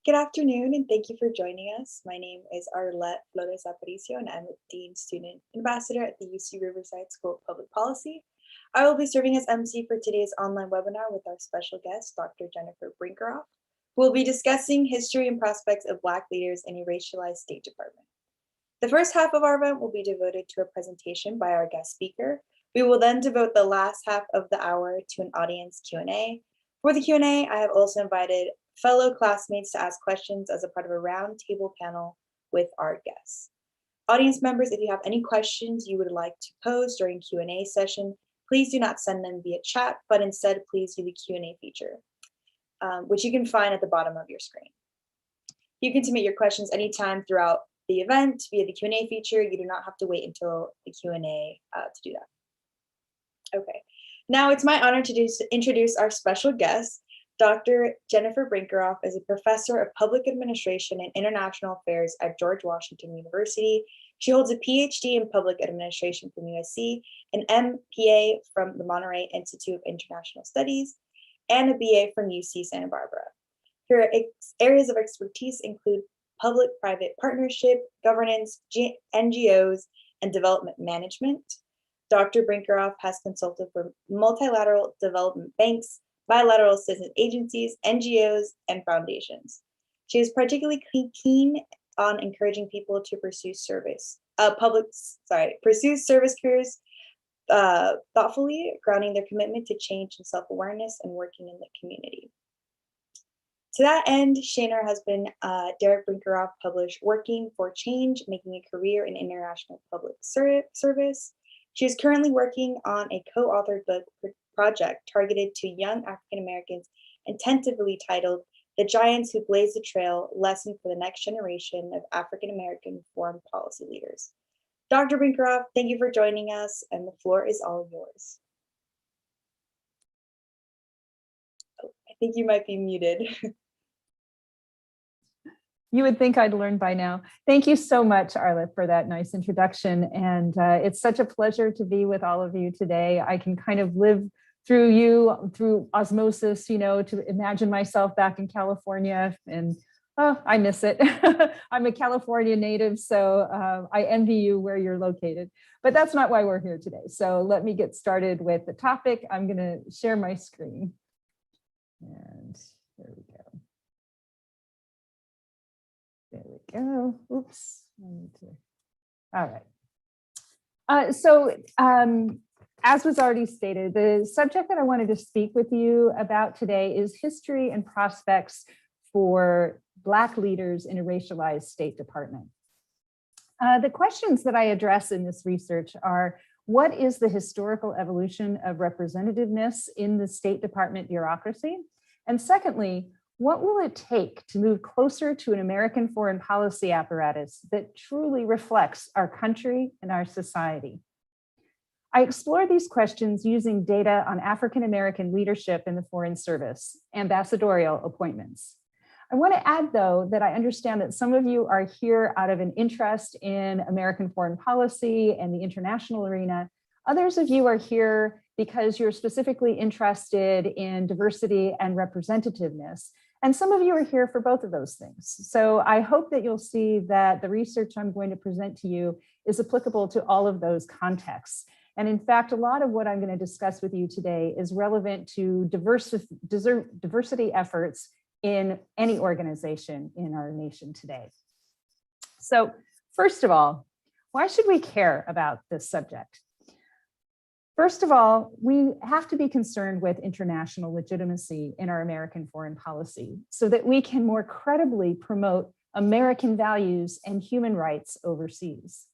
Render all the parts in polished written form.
Good afternoon, and thank you for joining us. My name is Arlette Flores Aparicio, and I'm a Dean Student Ambassador at the UC Riverside School of Public Policy. I will be serving as MC for today's online webinar with our special guest, Dr. Jennifer Brinkerhoff, who will be discussing history and prospects of Black leaders in a racialized State Department. The first half of our event will be devoted to a presentation by our guest speaker. We will then devote the last half of the hour to an audience Q&A. For the Q&A, I have also invited fellow classmates to ask questions as a part of a round table panel with our guests. Audience members, if you have any questions you would like to pose during Q&A session, please do not send them via chat, but instead please use the Q&A feature, which you can find at the bottom of your screen. You can submit your questions anytime throughout the event via the Q&A feature. You do not have to wait until the Q&A to do that. Okay, now it's my honor to introduce our special guest. Dr. Jennifer Brinkerhoff is a professor of public administration and international affairs at George Washington University. She holds a Ph.D. in public administration from USC, an MPA from the Monterey Institute of International Studies, and a BA from UC Santa Barbara. Her areas of expertise include public-private partnership, governance, NGOs, and development management. Dr. Brinkerhoff has consulted for multilateral development banks, bilateral assistance agencies, NGOs, and foundations. She is particularly keen on encouraging people to pursue service careers thoughtfully, grounding their commitment to change and self-awareness and working in the community. To that end, she and her husband, Derek Brinkerhoff, published Working for Change, Making a Career in International Public Service. She is currently working on a co-authored book project targeted to young African Americans and tentatively titled The Giants Who Blaze the Trail, Lesson for the Next Generation of African American Foreign Policy Leaders. Dr. Brinkerhoff, thank you for joining us, and the floor is all yours. Oh, I think you might be muted. You would think I'd learned by now. Thank you so much, Arlette, for that nice introduction. And it's such a pleasure to be with all of you today. I can kind of live through you, through osmosis, to imagine myself back in California, and oh, I miss it. I'm a California native, so I envy you where you're located, but that's not why we're here today. So let me get started with the topic. I'm gonna share my screen. And there we go. There we go. Oops. All right. As was already stated, the subject that I wanted to speak with you about today is history and prospects for Black leaders in a racialized State Department. The questions that I address in this research are: what is the historical evolution of representativeness in the State Department bureaucracy? And secondly, what will it take to move closer to an American foreign policy apparatus that truly reflects our country and our society? I explore these questions using data on African American leadership in the Foreign Service, ambassadorial appointments. I want to add, though, that I understand that some of you are here out of an interest in American foreign policy and the international arena. Others of you are here because you're specifically interested in diversity and representativeness. And some of you are here for both of those things. So I hope that you'll see that the research I'm going to present to you is applicable to all of those contexts. And in fact, a lot of what I'm going to discuss with you today is relevant to diversity efforts in any organization in our nation today. So first of all, why should we care about this subject? First of all, we have to be concerned with international legitimacy in our American foreign policy so that we can more credibly promote American values and human rights overseas.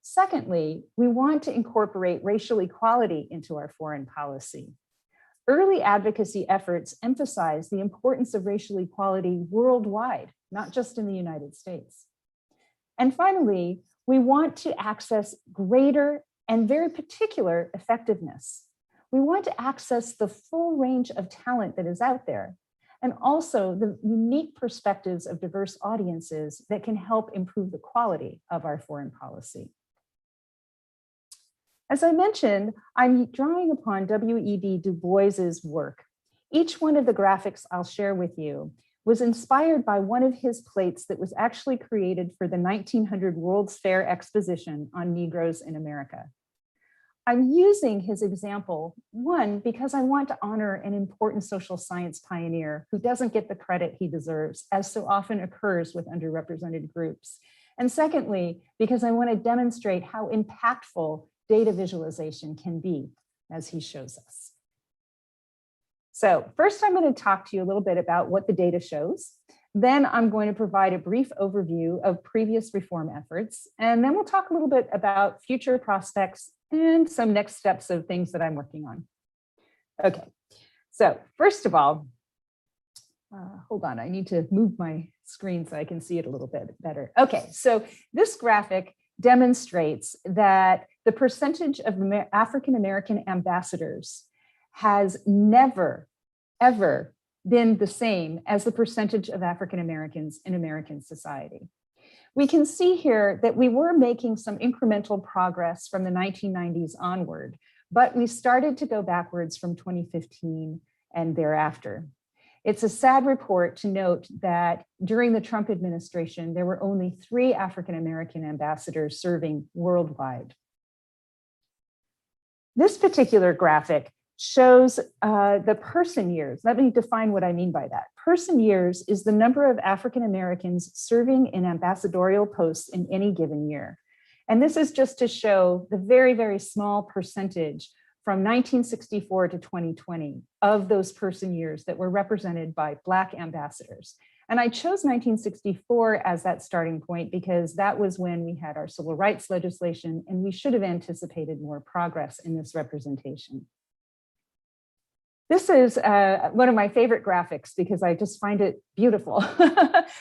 Secondly, we want to incorporate racial equality into our foreign policy. Early advocacy efforts emphasize the importance of racial equality worldwide, not just in the United States. And finally, we want to access greater and very particular effectiveness. We want to access the full range of talent that is out there, and also the unique perspectives of diverse audiences that can help improve the quality of our foreign policy. As I mentioned, I'm drawing upon W.E.B. Du Bois's work. Each one of the graphics I'll share with you was inspired by one of his plates that was actually created for the 1900 World's Fair Exposition on Negroes in America. I'm using his example, one, because I want to honor an important social science pioneer who doesn't get the credit he deserves, as so often occurs with underrepresented groups. And secondly, because I want to demonstrate how impactful data visualization can be, as he shows us. So first, I'm going to talk to you a little bit about what the data shows. Then I'm going to provide a brief overview of previous reform efforts. And then we'll talk a little bit about future prospects and some next steps of things that I'm working on. Okay, so first of all, hold on, I need to move my screen so I can see it a little bit better. Okay, so this graphic demonstrates that the percentage of African-American ambassadors has never, ever been the same as the percentage of African-Americans in American society. We can see here that we were making some incremental progress from the 1990s onward, but we started to go backwards from 2015 and thereafter. It's a sad report to note that during the Trump administration, there were only 3 African-American ambassadors serving worldwide. This particular graphic shows the person years. Let me define what I mean by that. Person years is the number of African Americans serving in ambassadorial posts in any given year. And this is just to show the very, very small percentage from 1964 to 2020 of those person years that were represented by Black ambassadors. And I chose 1964 as that starting point because that was when we had our civil rights legislation, and we should have anticipated more progress in this representation. This is one of my favorite graphics because I just find it beautiful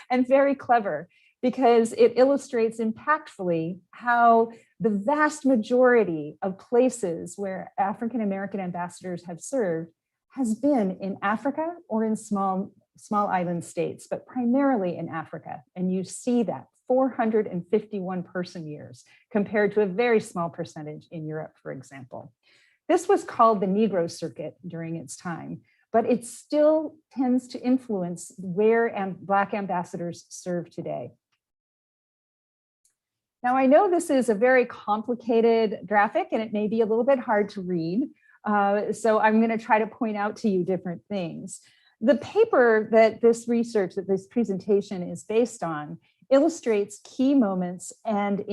and very clever because it illustrates impactfully how the vast majority of places where African-American ambassadors have served has been in Africa or in small island states, but primarily in Africa. And you see that 451 person years compared to a very small percentage in Europe, for example. This was called the Negro Circuit during its time, but it still tends to influence where Black ambassadors serve today. Now, I know this is a very complicated graphic and it may be a little bit hard to read, so I'm going to try to point out to you different things. The paper that this research, that this presentation is based on, illustrates key moments and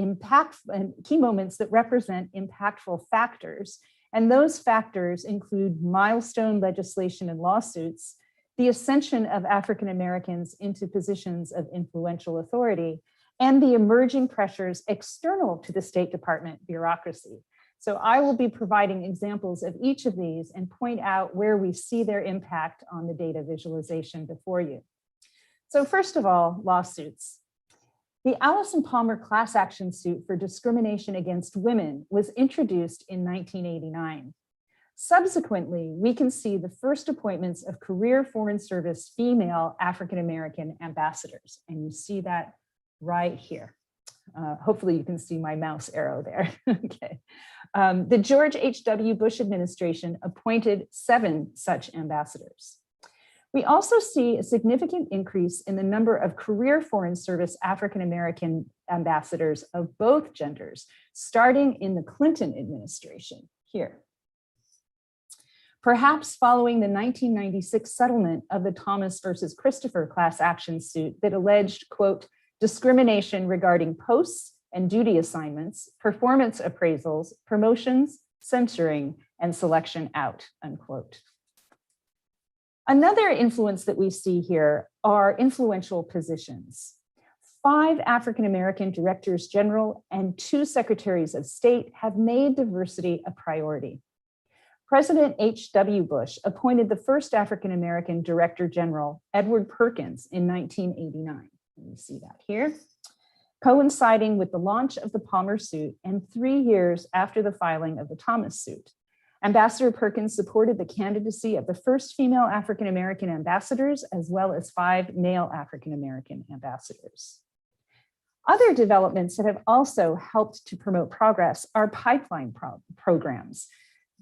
key moments that represent impactful factors. And those factors include milestone legislation and lawsuits, the ascension of African Americans into positions of influential authority, and the emerging pressures external to the State Department bureaucracy. So I will be providing examples of each of these and point out where we see their impact on the data visualization before you. So first of all, lawsuits. The Allison Palmer class action suit for discrimination against women was introduced in 1989. Subsequently, we can see the first appointments of career Foreign Service female African-American ambassadors, and you see that right here. Hopefully you can see my mouse arrow there. Okay. The George H.W. Bush administration appointed 7 such ambassadors. We also see a significant increase in the number of career Foreign Service African-American ambassadors of both genders, starting in the Clinton administration here. Perhaps following the 1996 settlement of the Thomas versus Christopher class action suit that alleged, quote, discrimination regarding posts and duty assignments, performance appraisals, promotions, censuring, and selection out, unquote. Another influence that we see here are influential positions. 5 African-American directors general and 2 secretaries of state have made diversity a priority. President H.W. Bush appointed the first African-American director general, Edward Perkins, in 1989. You see that here, coinciding with the launch of the Palmer suit and 3 years after the filing of the Thomas suit. Ambassador Perkins supported the candidacy of the first female African-American ambassadors, as well as 5 male African-American ambassadors. Other developments that have also helped to promote progress are pipeline programs.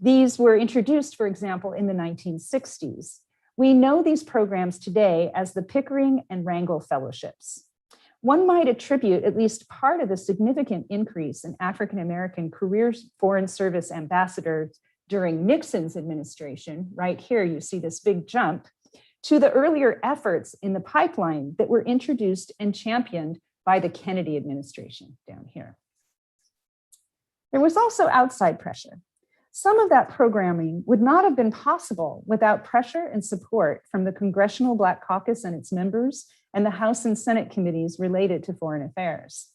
These were introduced, for example, in the 1960s. We know these programs today as the Pickering and Rangel Fellowships. One might attribute at least part of the significant increase in African-American career foreign service ambassadors during Nixon's administration, right here you see this big jump, to the earlier efforts in the pipeline that were introduced and championed by the Kennedy administration down here. There was also outside pressure. Some of that programming would not have been possible without pressure and support from the Congressional Black Caucus and its members and the House and Senate committees related to foreign affairs.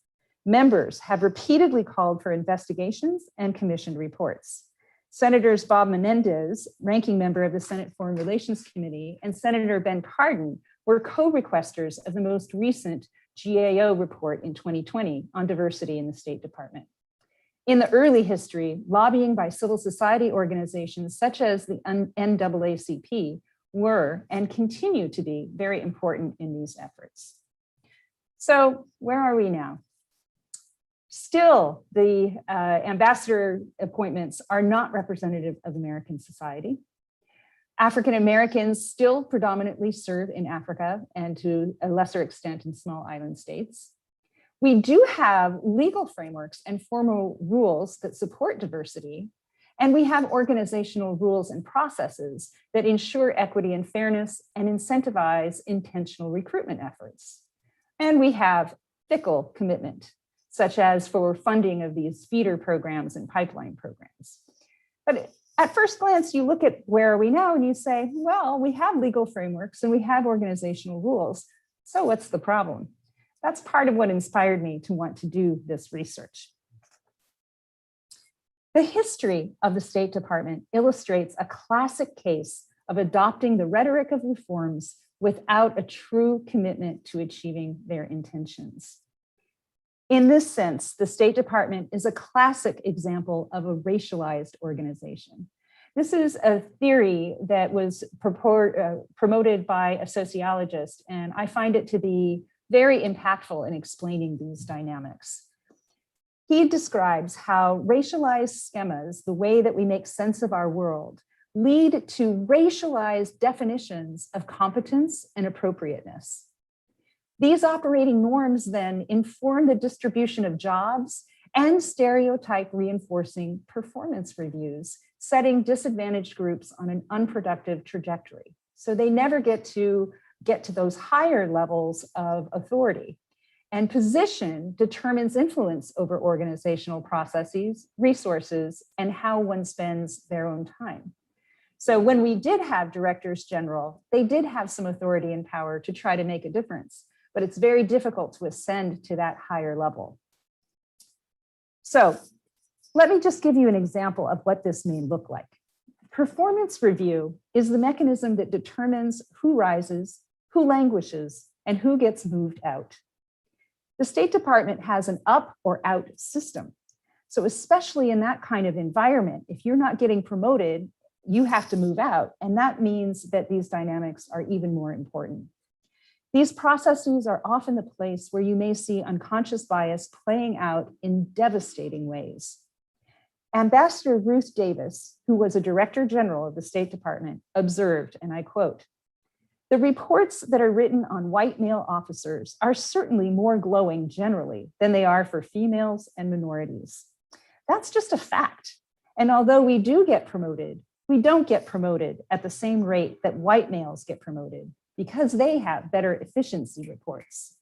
Members have repeatedly called for investigations and commissioned reports. Senators Bob Menendez, ranking member of the Senate Foreign Relations Committee, and Senator Ben Cardin were co-requesters of the most recent GAO report in 2020 on diversity in the State Department. In the early history, lobbying by civil society organizations such as the NAACP were and continue to be very important in these efforts. So where are we now? Still, the ambassador appointments are not representative of American society. African Americans still predominantly serve in Africa and to a lesser extent in small island states. We do have legal frameworks and formal rules that support diversity, and we have organizational rules and processes that ensure equity and fairness and incentivize intentional recruitment efforts. And we have fickle commitment, such as for funding of these feeder programs and pipeline programs. But at first glance, you look at where are we now and you say, well, we have legal frameworks and we have organizational rules. So what's the problem? That's part of what inspired me to want to do this research. The history of the State Department illustrates a classic case of adopting the rhetoric of reforms without a true commitment to achieving their intentions. In this sense, the State Department is a classic example of a racialized organization. This is a theory that was promoted by a sociologist, and I find it to be very impactful in explaining these dynamics. He describes how racialized schemas, the way that we make sense of our world, lead to racialized definitions of competence and appropriateness. These operating norms then inform the distribution of jobs and stereotype reinforcing performance reviews, setting disadvantaged groups on an unproductive trajectory. So they never get to those higher levels of authority. And position determines influence over organizational processes, resources, and how one spends their own time. So when we did have directors general, they did have some authority and power to try to make a difference, but it's very difficult to ascend to that higher level. So let me just give you an example of what this may look like. Performance review is the mechanism that determines who rises, who languishes, and who gets moved out. The State Department has an up or out system. So especially in that kind of environment, if you're not getting promoted, you have to move out. And that means that these dynamics are even more important. These processes are often the place where you may see unconscious bias playing out in devastating ways. Ambassador Ruth Davis, who was a Director General of the State Department, observed, and I quote, "The reports that are written on white male officers are certainly more glowing generally than they are for females and minorities. That's just a fact. And although we do get promoted, we don't get promoted at the same rate that white males get promoted because they have better efficiency reports."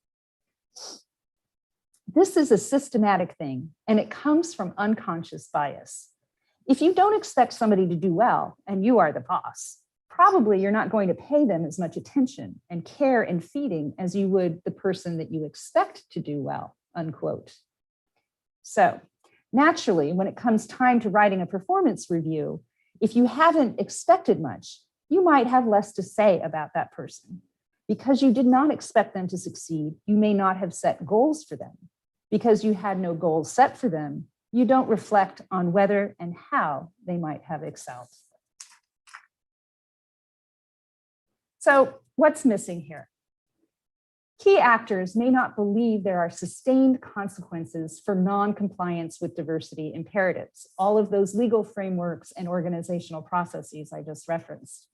This is a systematic thing, and it comes from unconscious bias. If you don't expect somebody to do well and you are the boss, probably you're not going to pay them as much attention and care and feeding as you would the person that you expect to do well, unquote. So naturally, when it comes time to writing a performance review, if you haven't expected much, you might have less to say about that person. Because you did not expect them to succeed, you may not have set goals for them. Because you had no goals set for them, you don't reflect on whether and how they might have excelled. So what's missing here? Key actors may not believe there are sustained consequences for non-compliance with diversity imperatives, all of those legal frameworks and organizational processes I just referenced.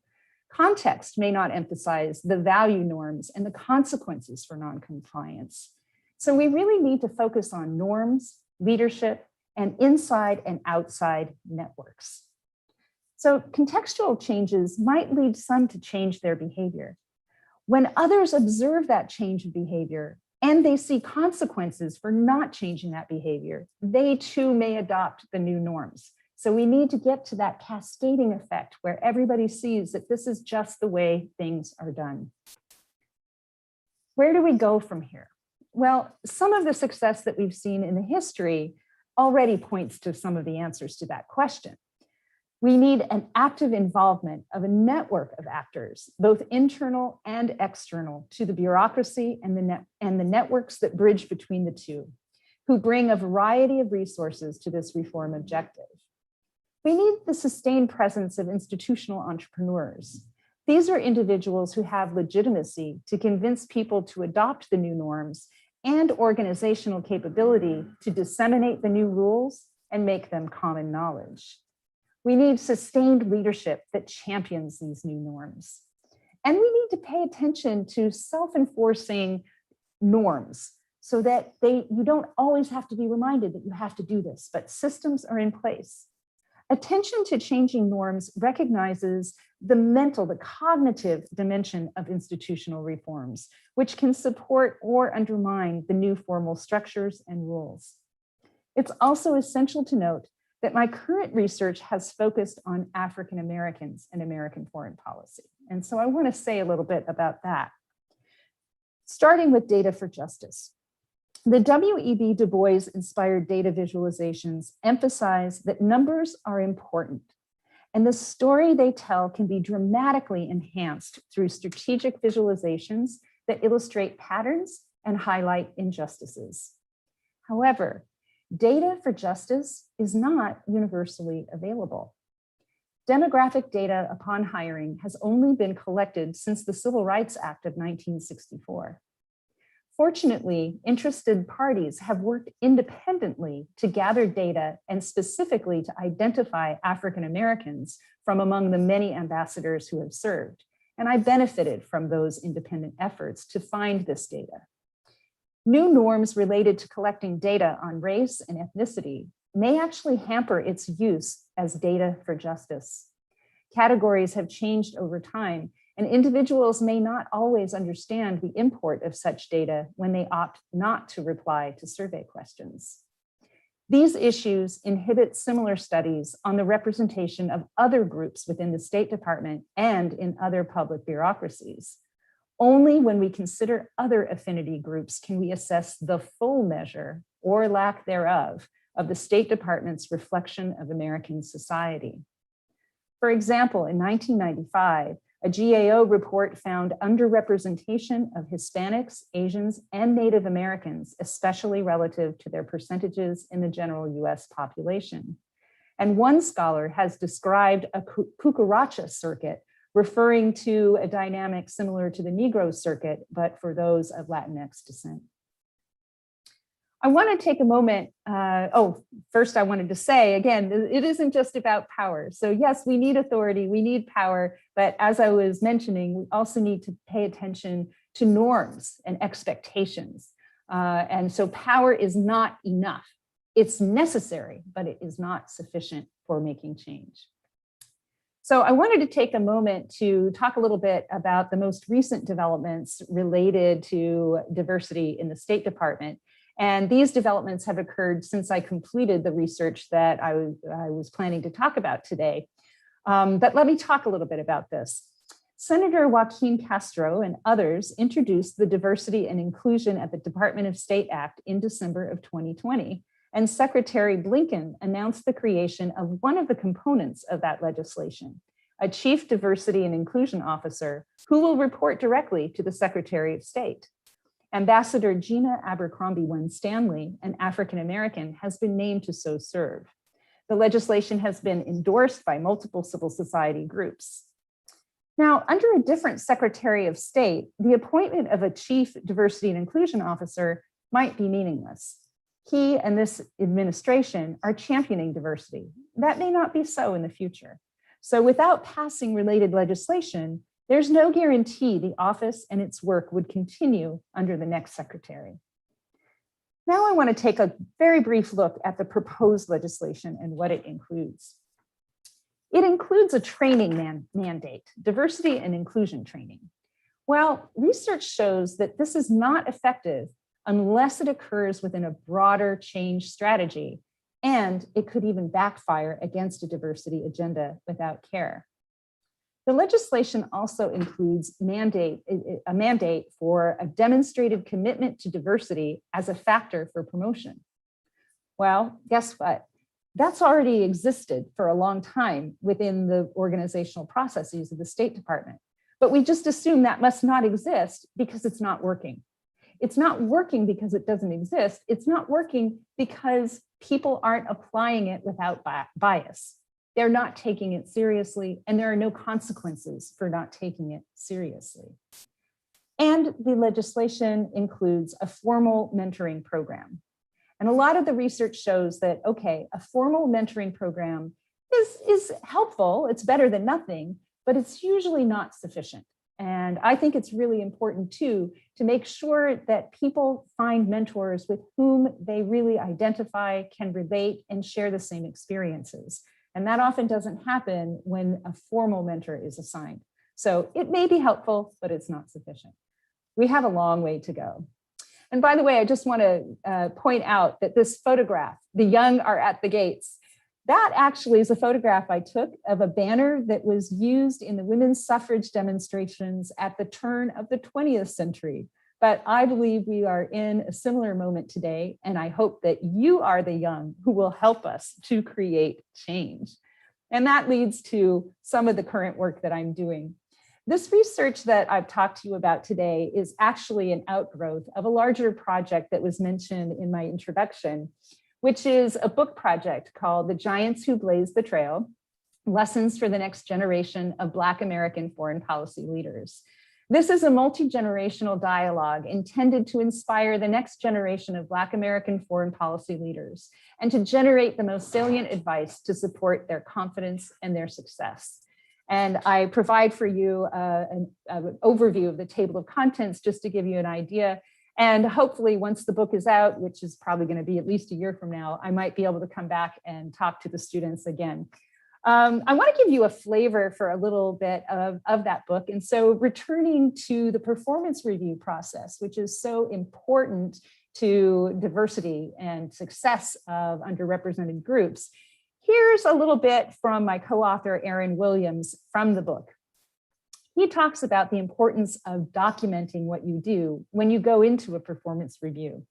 Context may not emphasize the value norms and the consequences for noncompliance. So we really need to focus on norms, leadership, and inside and outside networks. So contextual changes might lead some to change their behavior. When others observe that change of behavior and they see consequences for not changing that behavior, they too may adopt the new norms. So we need to get to that cascading effect where everybody sees that this is just the way things are done. Where do we go from here? Well, some of the success that we've seen in the history already points to some of the answers to that question. We need an active involvement of a network of actors, both internal and external, to the bureaucracy and the networks that bridge between the two, who bring a variety of resources to this reform objective. We need the sustained presence of institutional entrepreneurs. These are individuals who have legitimacy to convince people to adopt the new norms and organizational capability to disseminate the new rules and make them common knowledge. We need sustained leadership that champions these new norms. And we need to pay attention to self-enforcing norms so that you don't always have to be reminded that you have to do this, but systems are in place. Attention to changing norms recognizes the mental, the cognitive dimension of institutional reforms, which can support or undermine the new formal structures and rules. It's also essential to note that my current research has focused on African Americans and American foreign policy. And so I want to say a little bit about that. Starting with data for justice. The W.E.B. Du Bois-inspired data visualizations emphasize that numbers are important, and the story they tell can be dramatically enhanced through strategic visualizations that illustrate patterns and highlight injustices. However, data for justice is not universally available. Demographic data upon hiring has only been collected since the Civil Rights Act of 1964. Fortunately, interested parties have worked independently to gather data and specifically to identify African Americans from among the many ambassadors who have served. And I benefited from those independent efforts to find this data. New norms related to collecting data on race and ethnicity may actually hamper its use as data for justice. Categories have changed over time, and individuals may not always understand the import of such data when they opt not to reply to survey questions. These issues inhibit similar studies on the representation of other groups within the State Department and in other public bureaucracies. Only when we consider other affinity groups can we assess the full measure, or lack thereof, of the State Department's reflection of American society. For example, in 1995, a GAO report found underrepresentation of Hispanics, Asians, and Native Americans, especially relative to their percentages in the general US population. And one scholar has described a cucaracha circuit, referring to a dynamic similar to the Negro circuit, but for those of Latinx descent. I want to take a moment. First I wanted to say, again, it isn't just about power. So yes, we need authority, we need power, but as I was mentioning, we also need to pay attention to norms and expectations. And so power is not enough. It's necessary, but it is not sufficient for making change. So I wanted to take a moment to talk a little bit about the most recent developments related to diversity in the State Department. And these developments have occurred since I completed the research that I was planning to talk about today. But let me talk a little bit about this. Senator Joaquin Castro and others introduced the Diversity and Inclusion at the Department of State Act in December of 2020. And Secretary Blinken announced the creation of one of the components of that legislation, a Chief Diversity and Inclusion Officer who will report directly to the Secretary of State. Ambassador Gina Abercrombie-Winstanley, an African American, has been named to so serve. The legislation has been endorsed by multiple civil society groups. Now, under a different Secretary of State, the appointment of a Chief Diversity and Inclusion Officer might be meaningless. He and this administration are championing diversity. That may not be so in the future. So without passing related legislation, there's no guarantee the office and its work would continue under the next secretary. Now I want to take a very brief look at the proposed legislation and what it includes. It includes a training mandate, diversity and inclusion training. Well, research shows that this is not effective unless it occurs within a broader change strategy, and it could even backfire against a diversity agenda without care. The legislation also includes a mandate for a demonstrated commitment to diversity as a factor for promotion. Well, guess what? That's already existed for a long time within the organizational processes of the State Department. But we just assume that must not exist because it's not working. It's not working because it doesn't exist. It's not working because people aren't applying it without bias. They're not taking it seriously, and there are no consequences for not taking it seriously. And the legislation includes a formal mentoring program. And a lot of the research shows that, okay, a formal mentoring program is helpful, it's better than nothing, but it's usually not sufficient. And I think it's really important too, to make sure that people find mentors with whom they really identify, can relate, and share the same experiences. And that often doesn't happen when a formal mentor is assigned. So it may be helpful, but it's not sufficient. We have a long way to go. And by the way, I just want to point out that this photograph, "The young are at the gates," that actually is a photograph I took of a banner that was used in the women's suffrage demonstrations at the turn of the 20th century. But I believe we are in a similar moment today, and I hope that you are the young who will help us to create change. And that leads to some of the current work that I'm doing. This research that I've talked to you about today is actually an outgrowth of a larger project that was mentioned in my introduction, which is a book project called The Giants Who Blazed the Trail: Lessons for the Next Generation of Black American Foreign Policy Leaders. This is a multi-generational dialogue intended to inspire the next generation of Black American foreign policy leaders and to generate the most salient advice to support their confidence and their success. And I provide for you an overview of the table of contents just to give you an idea. And hopefully once the book is out, which is probably going to be at least a year from now, I might be able to come back and talk to the students again. I want to give you a flavor for a little bit of that book. And so returning to the performance review process, which is so important to diversity and success of underrepresented groups, here's a little bit from my co-author, Aaron Williams, from the book. He talks about the importance of documenting what you do when you go into a performance review.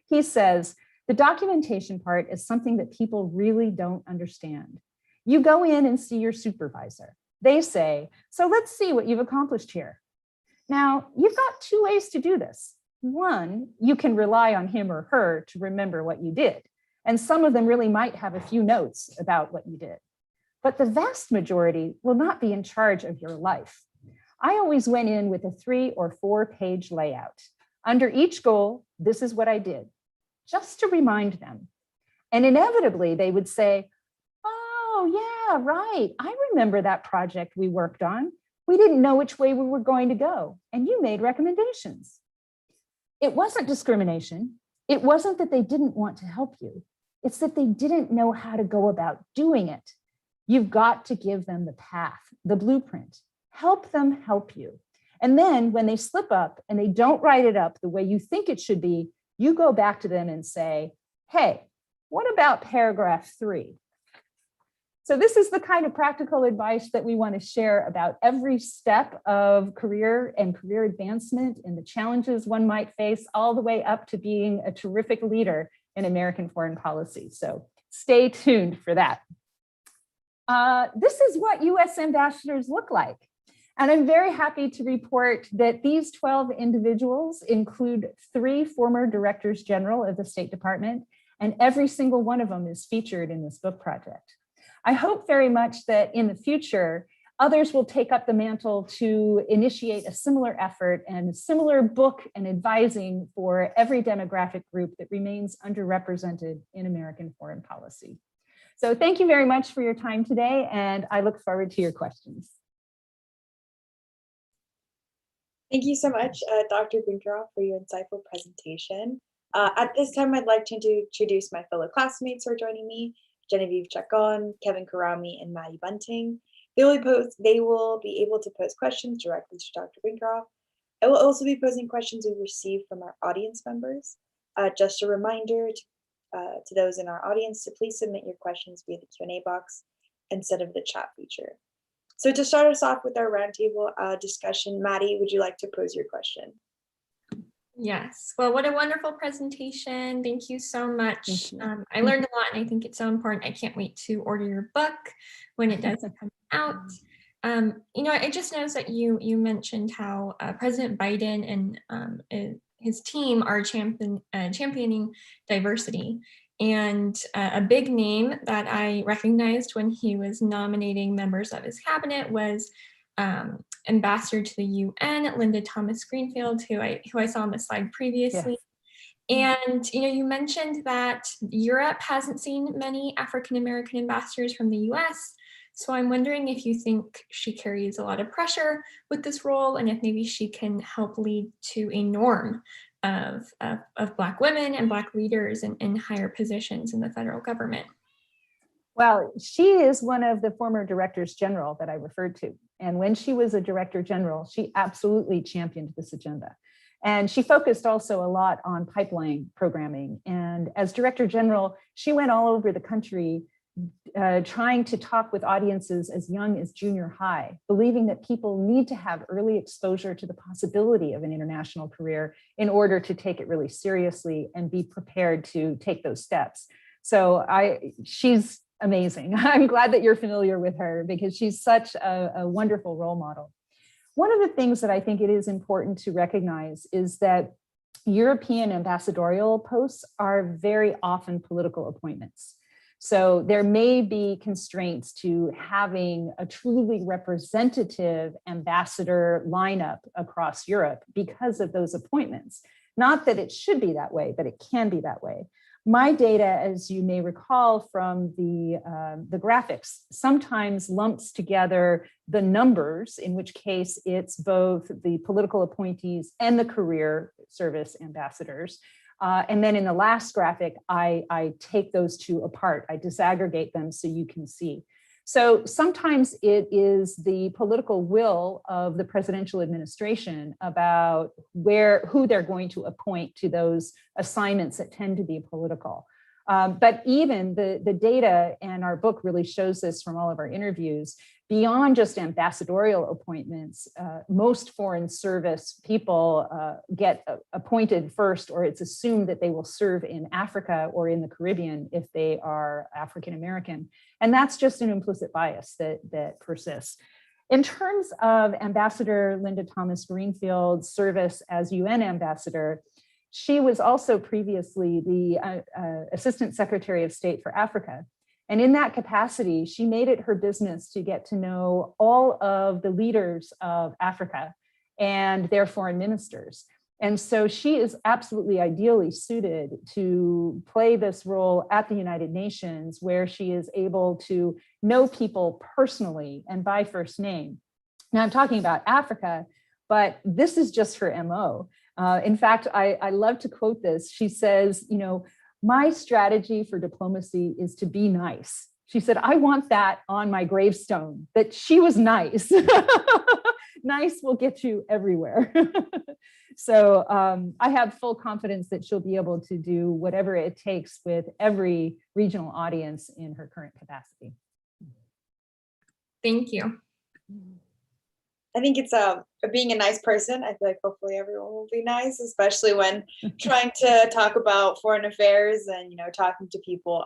He says, the documentation part is something that people really don't understand. You go in and see your supervisor. They say, so let's see what you've accomplished here. Now, you've got two ways to do this. One, you can rely on him or her to remember what you did. And some of them really might have a few notes about what you did. But the vast majority will not be in charge of your life. I always went in with a 3 or 4 page layout. Under each goal, this is what I did, just to remind them. And inevitably, they would say, oh, yeah, right. I remember that project we worked on. We didn't know which way we were going to go, and you made recommendations. It wasn't discrimination. It wasn't that they didn't want to help you. It's that they didn't know how to go about doing it. You've got to give them the path, the blueprint. Help them help you. And then when they slip up and they don't write it up the way you think it should be, you go back to them and say, hey, what about paragraph 3? So this is the kind of practical advice that we want to share about every step of career and career advancement and the challenges one might face all the way up to being a terrific leader in American foreign policy. So stay tuned for that. This is what US ambassadors look like. And I'm very happy to report that these 12 individuals include 3 former directors general of the State Department, and every single one of them is featured in this book project. I hope very much that in the future, others will take up the mantle to initiate a similar effort and a similar book and advising for every demographic group that remains underrepresented in American foreign policy. So thank you very much for your time today, and I look forward to your questions. Thank you so much, Dr. Brinkerhoff, for your insightful presentation. At this time, I'd like to introduce my fellow classmates who are joining me, Genevieve Chacon, Kevin Karami, and Maddie Bunting. They will be able to pose questions directly to Dr. Brinkerhoff. I will also be posing questions we received from our audience members. Just a reminder to those in our audience to please submit your questions via the Q&A box instead of the chat feature. So to start us off with our roundtable discussion, Maddie, would you like to pose your question? Yes, well, what a wonderful presentation. Thank you so much. I learned a lot and I think it's so important. I can't wait to order your book when it does come out. You know, I just noticed that you mentioned how President Biden and his team are championing diversity. And a big name that I recognized when he was nominating members of his cabinet was Ambassador to the UN, Linda Thomas-Greenfield, who I saw on the slide previously. Yes. And you know, you mentioned that Europe hasn't seen many African-American ambassadors from the US. So I'm wondering if you think she carries a lot of pressure with this role, and if maybe she can help lead to a norm of Black women and Black leaders in higher positions in the federal government. Well, she is one of the former directors general that I referred to. And when she was a director general, she absolutely championed this agenda. And she focused also a lot on pipeline programming. And as director general, she went all over the country trying to talk with audiences as young as junior high, believing that people need to have early exposure to the possibility of an international career in order to take it really seriously and be prepared to take those steps. So she's amazing. I'm glad that you're familiar with her because she's such a wonderful role model. One of the things that I think it is important to recognize is that European ambassadorial posts are very often political appointments. So there may be constraints to having a truly representative ambassador lineup across Europe because of those appointments. Not that it should be that way, but it can be that way. My data, as you may recall from the graphics, sometimes lumps together the numbers, in which case it's both the political appointees and the career service ambassadors. And then in the last graphic, I take those two apart. I disaggregate them so you can see. So sometimes it is the political will of the presidential administration about who they're going to appoint to those assignments that tend to be political. But even the data, and our book really shows this from all of our interviews, beyond just ambassadorial appointments, most foreign service people get appointed first, or it's assumed that they will serve in Africa or in the Caribbean if they are African American. And that's just an implicit bias that persists. In terms of Ambassador Linda Thomas-Greenfield's service as UN ambassador, she was also previously the Assistant Secretary of State for Africa. And in that capacity, she made it her business to get to know all of the leaders of Africa and their foreign ministers. And so she is absolutely ideally suited to play this role at the United Nations, where she is able to know people personally and by first name. Now I'm talking about Africa, but this is just her MO. In fact, I love to quote this. She says, you know, my strategy for diplomacy is to be nice. She said, I want that on my gravestone, that she was nice. Nice will get you everywhere. So I have full confidence that she'll be able to do whatever it takes with every regional audience in her current capacity. Thank you. I think it's being a nice person. I feel like hopefully everyone will be nice, especially when trying to talk about foreign affairs and talking to people.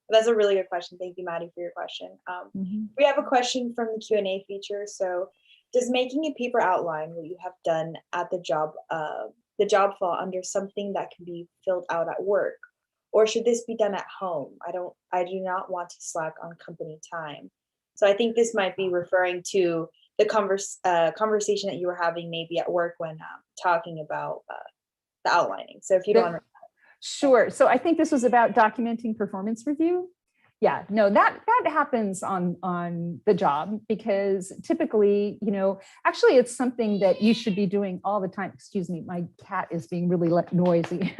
That's a really good question. Thank you, Maddie, for your question. We have a question from the Q&A feature. So, does making a paper outline what you have done at the job fall under something that can be filled out at work, or should this be done at home? I do not want to slack on company time. So I think this might be referring to the conversation that you were having maybe at work when talking about the outlining. So if you don't want to. Sure. So I think this was about documenting performance review. Yeah, no, that happens on the job, because typically, actually it's something that you should be doing all the time. Excuse me, my cat is being really noisy.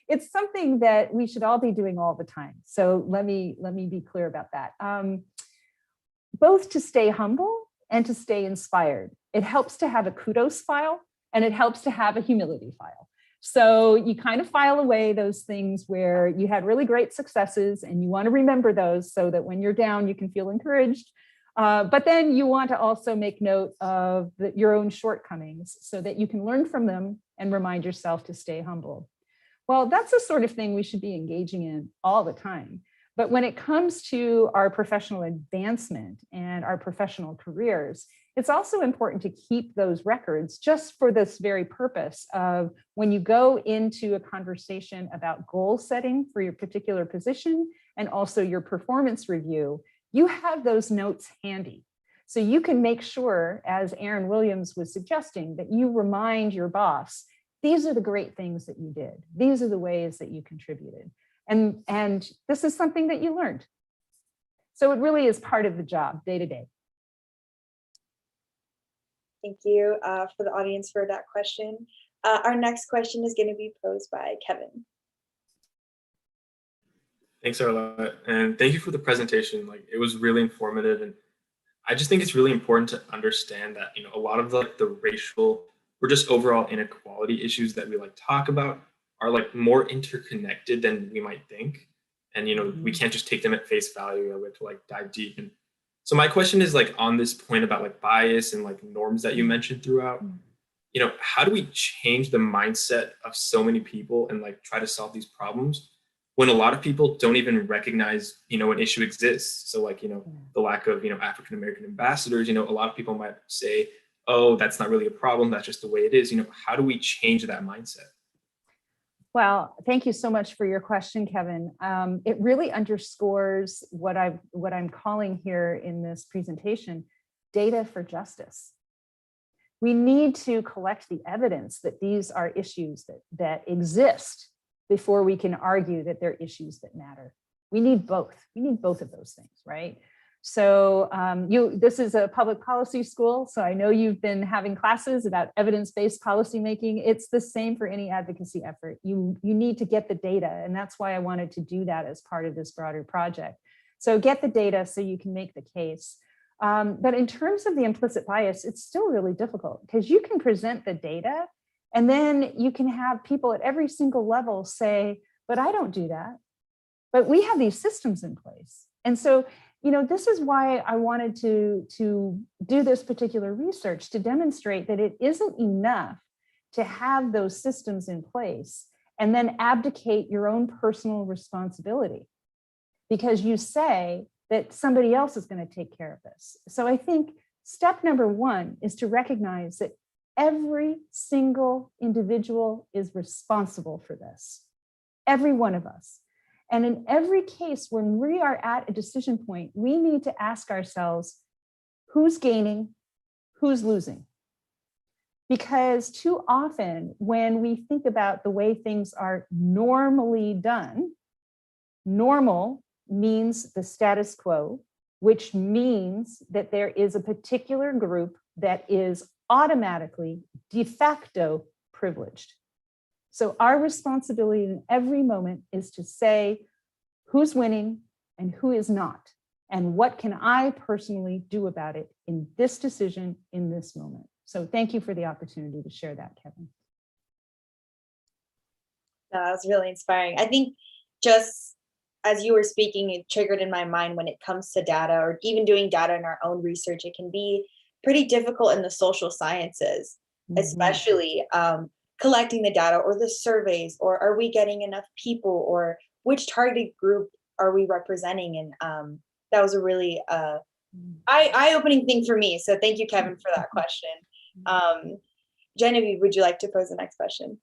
It's something that we should all be doing all the time. So let me be clear about that. Both to stay humble and to stay inspired. It helps to have a kudos file, and it helps to have a humility file. So you kind of file away those things where you had really great successes, and you want to remember those so that when you're down, you can feel encouraged. But then you want to also make note of your own shortcomings so that you can learn from them and remind yourself to stay humble. Well, that's the sort of thing we should be engaging in all the time. But when it comes to our professional advancement and our professional careers, it's also important to keep those records just for this very purpose of when you go into a conversation about goal setting for your particular position and also your performance review, you have those notes handy. So you can make sure, as Aaron Williams was suggesting, that you remind your boss, these are the great things that you did. These are the ways that you contributed. And this is something that you learned. So it really is part of the job day to day. Thank you for the audience for that question. Our next question is going to be posed by Kevin. Thanks, Arlette, and thank you for the presentation. Like, it was really informative, and I just think it's really important to understand that a lot of the racial or just overall inequality issues that we talk about are more interconnected than we might think, and we can't just take them at face value. We have to dive deep. And so my question is on this point about bias and norms that you mentioned throughout. How do we change the mindset of so many people and try to solve these problems when a lot of people don't even recognize an issue exists? So the lack of African American ambassadors. A lot of people might say, oh, that's not really a problem, that's just the way it is. How do we change that mindset? Well, thank you so much for your question, Kevin. It really underscores what I'm calling here in this presentation, data for justice. We need to collect the evidence that these are issues that exist before we can argue that they're issues that matter. We need both. We need both of those things, right? So this is a public policy school, so I know you've been having classes about evidence-based policymaking. It's the same for any advocacy effort. You need to get the data, and that's why I wanted to do that as part of this broader project. So get the data so you can make the case. But in terms of the implicit bias, it's still really difficult because you can present the data and then you can have people at every single level say, but I don't do that. But we have these systems in place. And so, this is why I wanted to do this particular research, to demonstrate that it isn't enough to have those systems in place and then abdicate your own personal responsibility because you say that somebody else is going to take care of this. So I think step number one is to recognize that every single individual is responsible for this, every one of us. And in every case, when we are at a decision point, we need to ask ourselves, who's gaining, who's losing? Because too often when we think about the way things are normally done, normal means the status quo, which means that there is a particular group that is automatically de facto privileged. So our responsibility in every moment is to say who's winning and who is not, and what can I personally do about it in this decision in this moment. So thank you for the opportunity to share that, Kevin. That was really inspiring. I think just as you were speaking, it triggered in my mind when it comes to data or even doing data in our own research, it can be pretty difficult in the social sciences, especially collecting the data or the surveys, or are we getting enough people, or which target group are we representing? And that was a really eye-opening thing for me. So thank you, Kevin, for that question. Genevieve, would you like to pose the next question?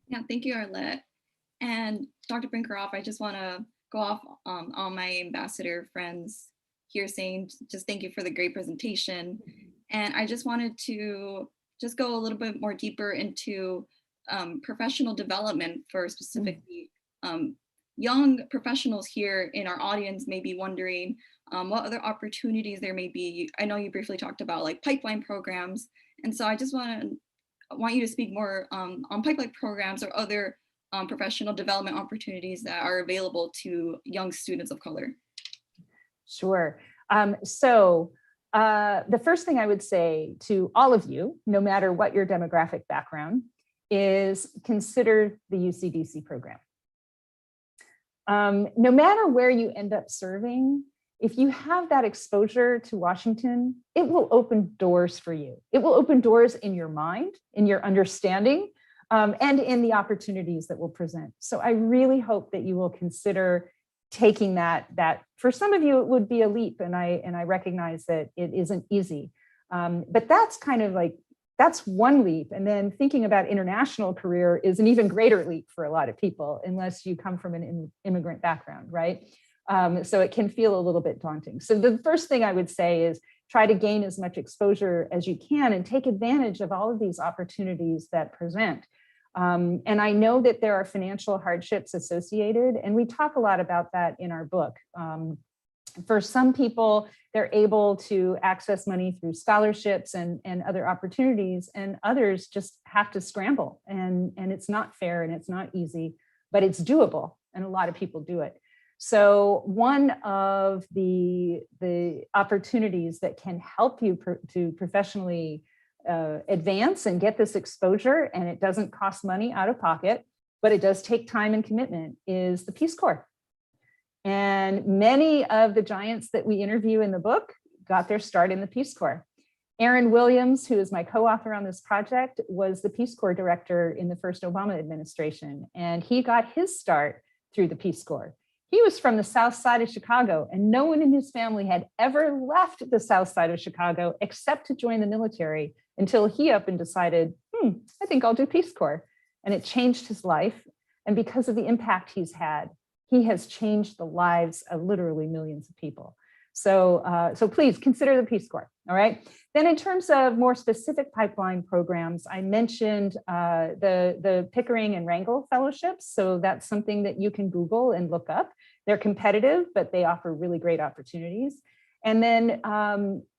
Yeah, thank you, Arlette. And Dr. Brinkerhoff, I just want to go off all my ambassador friends here saying just thank you for the great presentation. And I just wanted to just go a little bit more deeper into professional development for specifically young professionals here in our audience may be wondering what other opportunities there may be. I know you briefly talked about like pipeline programs. And so I just want you to speak more on pipeline programs or other professional development opportunities that are available to young students of color. Sure. The first thing I would say to all of you, no matter what your demographic background, is consider the UC-DC program. No matter where you end up serving, if you have that exposure to Washington, it will open doors for you. It will open doors in your mind, in your understanding, and in the opportunities that will present. So I really hope that you will consider taking that for some of you, it would be a leap, and I recognize that it isn't easy. But that's kind of like, that's one leap. And then thinking about international career is an even greater leap for a lot of people, unless you come from an immigrant background, right? So it can feel a little bit daunting. So the first thing I would say is try to gain as much exposure as you can and take advantage of all of these opportunities that present. And I know that there are financial hardships associated, and we talk a lot about that in our book. For some people, they're able to access money through scholarships and other opportunities, and others just have to scramble. And it's not fair and it's not easy, but it's doable, and a lot of people do it. So one of the opportunities that can help you to professionally advance and get this exposure, and it doesn't cost money out of pocket, but it does take time and commitment, is the Peace Corps. And many of the giants that we interview in the book got their start in the Peace Corps. Aaron Williams, who is my co-author on this project, was the Peace Corps director in the first Obama administration, and he got his start through the Peace Corps. He was from the South Side of Chicago, and no one in his family had ever left the South Side of Chicago except to join the military, until he up and decided, I think I'll do Peace Corps. And it changed his life. And because of the impact he's had, he has changed the lives of literally millions of people. So, so please consider the Peace Corps, all right? Then in terms of more specific pipeline programs, I mentioned the Pickering and Rangel fellowships. So that's something that you can Google and look up. They're competitive, but they offer really great opportunities. And then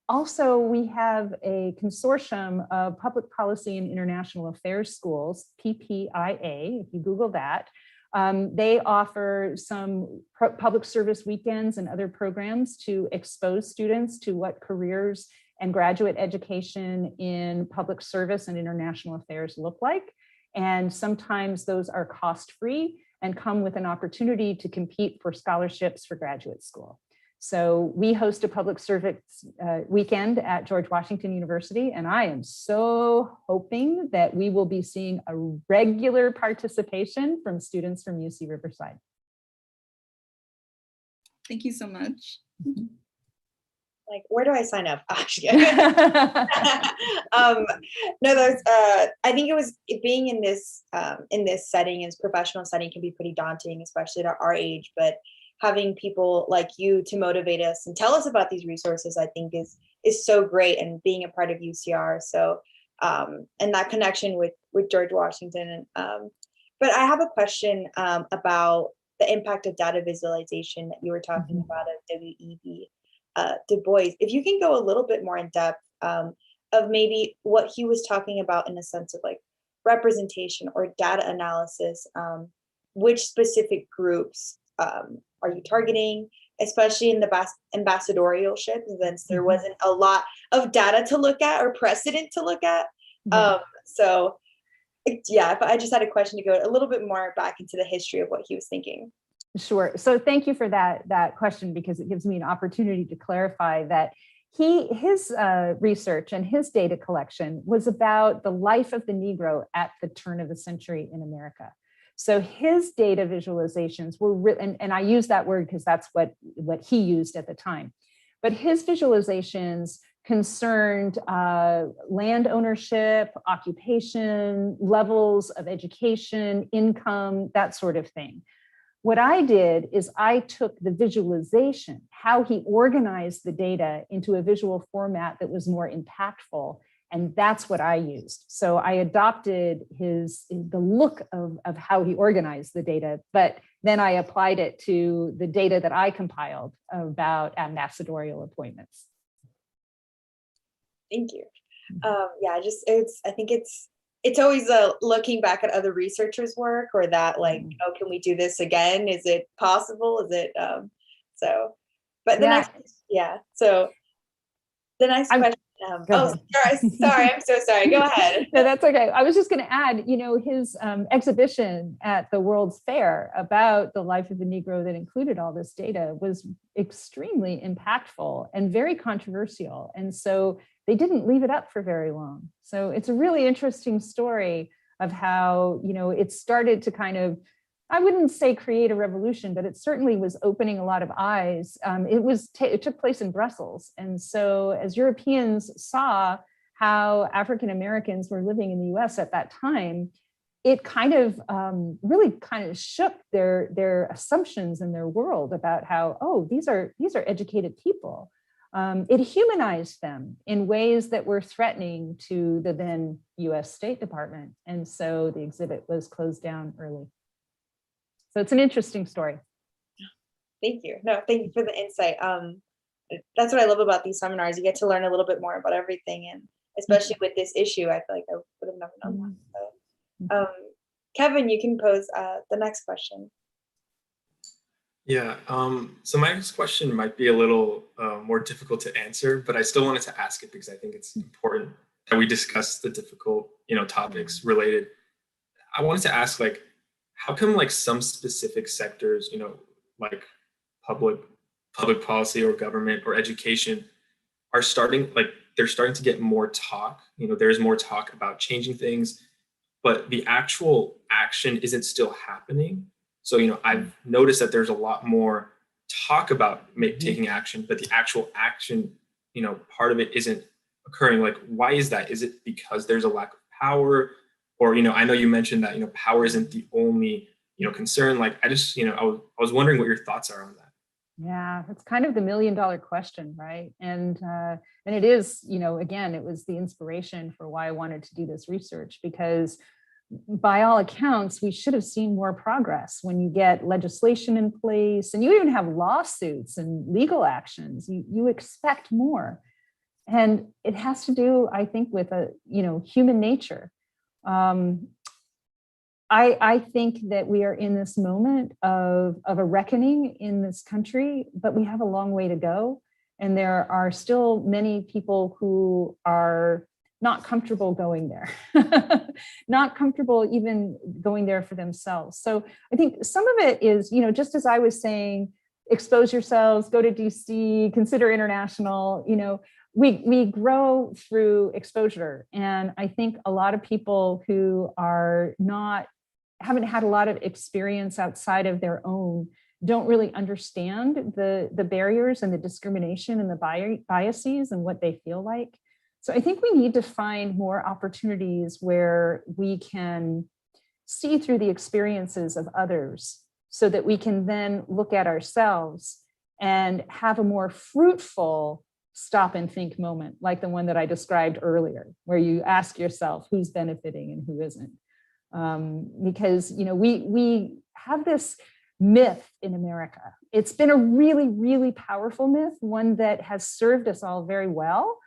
also we have a consortium of public policy and international affairs schools, PPIA, if you Google that. They offer some public service weekends and other programs to expose students to what careers and graduate education in public service and international affairs look like. And sometimes those are cost-free and come with an opportunity to compete for scholarships for graduate school. So we host a public service weekend at George Washington University, and I am so hoping that we will be seeing a regular participation from students from UC Riverside. Thank you so much. Like, where do I sign up? Actually, no, that's. I think being in this setting, as professional setting, can be pretty daunting, especially at our age. But having people like you to motivate us and tell us about these resources, I think is so great, and being a part of UCR. So, and that connection with George Washington. But I have a question about the impact of data visualization that you were talking about of W.E.B. Du Bois. If you can go a little bit more in depth of maybe what he was talking about in a sense of like representation or data analysis, which specific groups are you targeting, especially in the ambassadorial ship, since there wasn't a lot of data to look at or precedent to look at. So yeah, if I just had a question to go a little bit more back into the history of what he was thinking. Sure. So thank you for that question, because it gives me an opportunity to clarify that his research and his data collection was about the life of the Negro at the turn of the century in America. So his data visualizations were, and I use that word because that's what he used at the time, but his visualizations concerned land ownership, occupation, levels of education, income, that sort of thing. What I did is I took the visualization, how he organized the data into a visual format that was more impactful, And that's what I used. So I adopted the look of how he organized the data, but then I applied it to the data that I compiled about ambassadorial appointments. Thank you. Yeah, I think it's always looking back at other researchers' work, or that like, oh, can we do this again? Is it possible? Is it so? But the next, yeah. So the next question. Oh, sorry, I'm so sorry. Go ahead. No, that's okay. I was just going to add, his exhibition at the World's Fair about the life of the Negro that included all this data was extremely impactful and very controversial. And so they didn't leave it up for very long. So it's a really interesting story of how, it started to kind of, I wouldn't say create a revolution, but it certainly was opening a lot of eyes. It took place in Brussels. And so as Europeans saw how African Americans were living in the US at that time, it kind of really kind of shook their assumptions in their world about how, oh, these are educated people. It humanized them in ways that were threatening to the then US State Department. And so the exhibit was closed down early. So it's an interesting story. Thank you. No, thank you for the insight. That's what I love about these seminars. You get to learn a little bit more about everything, and especially with this issue, I feel like I would have never known that. So, Kevin, you can pose the next question. Yeah. So my next question might be a little more difficult to answer, but I still wanted to ask it because I think it's important that we discuss the difficult, topics related. I wanted to ask, like, how come like some specific sectors, like public policy or government or education are they're starting to get more talk, there's more talk about changing things, but the actual action isn't still happening. So, I've noticed that there's a lot more talk about taking action, but the actual action, part of it isn't occurring. Like, why is that? Is it because there's a lack of power? Or, I know you mentioned that, power isn't the only, concern. Like, I just, I was wondering what your thoughts are on that. Yeah, it's kind of the $1 million question, right? And it is, again, it was the inspiration for why I wanted to do this research, because by all accounts, we should have seen more progress when you get legislation in place and you even have lawsuits and legal actions. You expect more. And it has to do, I think, with human nature. I think that we are in this moment of a reckoning in this country, but we have a long way to go. And there are still many people who are not comfortable going there, not comfortable even going there for themselves. So I think some of it is, just as I was saying, expose yourselves, go to DC, consider international, we grow through exposure. And I think a lot of people who haven't had a lot of experience outside of their own don't really understand the barriers and the discrimination and the biases and what they feel like. So I think we need to find more opportunities where we can see through the experiences of others so that we can then look at ourselves and have a more fruitful stop and think moment, like the one that I described earlier, where you ask yourself who's benefiting and who isn't. Because, we have this myth in America. It's been a really, really powerful myth, one that has served us all very well,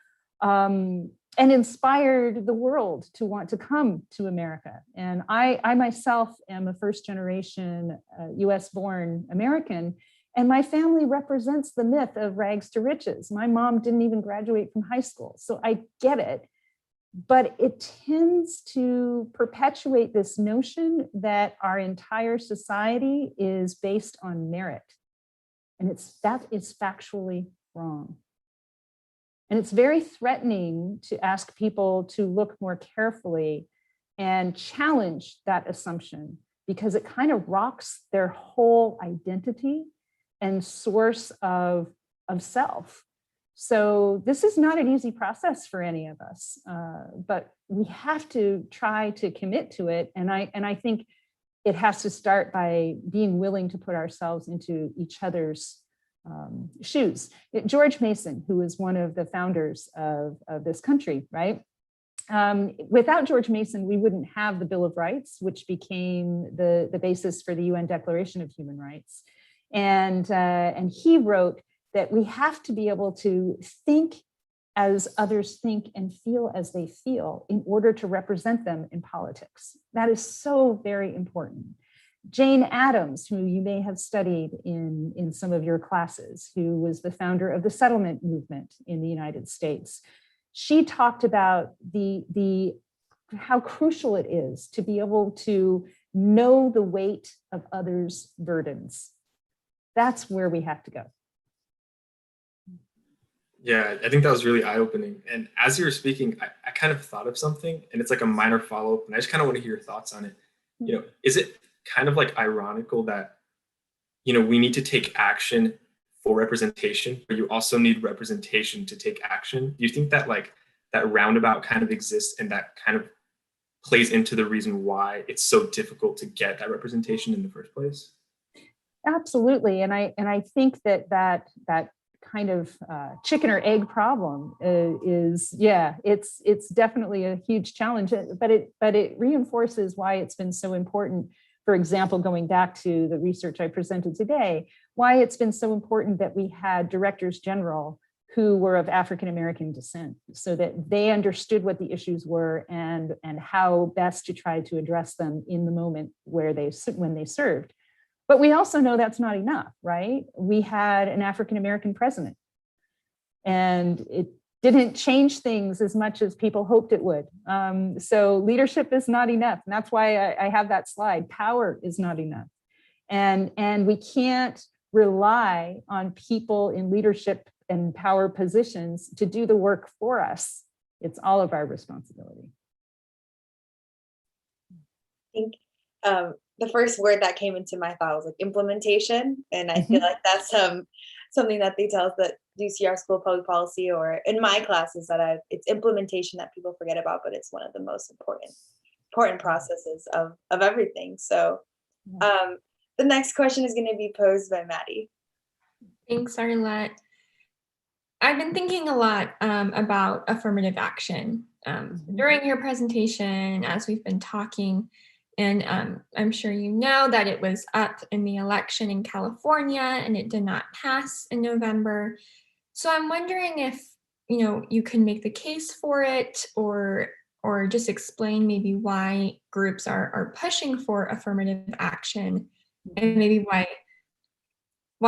and inspired the world to want to come to America. And I myself am a first generation US born American, and my family represents the myth of rags to riches. My mom didn't even graduate from high school, so I get it. But it tends to perpetuate this notion that our entire society is based on merit. And that is factually wrong. And it's very threatening to ask people to look more carefully and challenge that assumption, because it kind of rocks their whole identity and source of self. So this is not an easy process for any of us, but we have to try to commit to it. And I think it has to start by being willing to put ourselves into each other's shoes. George Mason, who was one of the founders of this country, right? Without George Mason, we wouldn't have the Bill of Rights, which became the basis for the UN Declaration of Human Rights. And he wrote that we have to be able to think as others think and feel as they feel in order to represent them in politics. That is so very important. Jane Addams, who you may have studied in some of your classes, who was the founder of the settlement movement in the United States, she talked about how crucial it is to be able to know the weight of others' burdens. That's where we have to go. Yeah, I think that was really eye-opening. And as you were speaking, I kind of thought of something, and it's like a minor follow-up, and I just kind of want to hear your thoughts on it. You know, is it kind of like ironical that, you know, we need to take action for representation, but you also need representation to take action? Do you think that like that roundabout kind of exists, and that kind of plays into the reason why it's so difficult to get that representation in the first place? Absolutely, and I think that kind of chicken or egg problem is, yeah, it's definitely a huge challenge, but it reinforces why it's been so important. For example, going back to the research I presented today, why it's been so important that we had directors general who were of African-American descent, so that they understood what the issues were and how best to try to address them in the moment when they served. But we also know that's not enough, right? We had an African-American president, and it didn't change things as much as people hoped it would. So leadership is not enough. And that's why I have that slide. Power is not enough. And we can't rely on people in leadership and power positions to do the work for us. It's all of our responsibility. I think the first word that came into my thought was like implementation. And I feel like that's something that they tell us that UCR School of Public Policy, or in my classes, that it's implementation that people forget about, but it's one of the most important processes of everything. So the next question is going to be posed by Maddie. Thanks, Arlette. I've been thinking a lot about affirmative action during your presentation, as we've been talking. And I'm sure you know that it was up in the election in California, and it did not pass in November. So I'm wondering if, you know, you can make the case for it, or just explain maybe why groups are pushing for affirmative action, and maybe why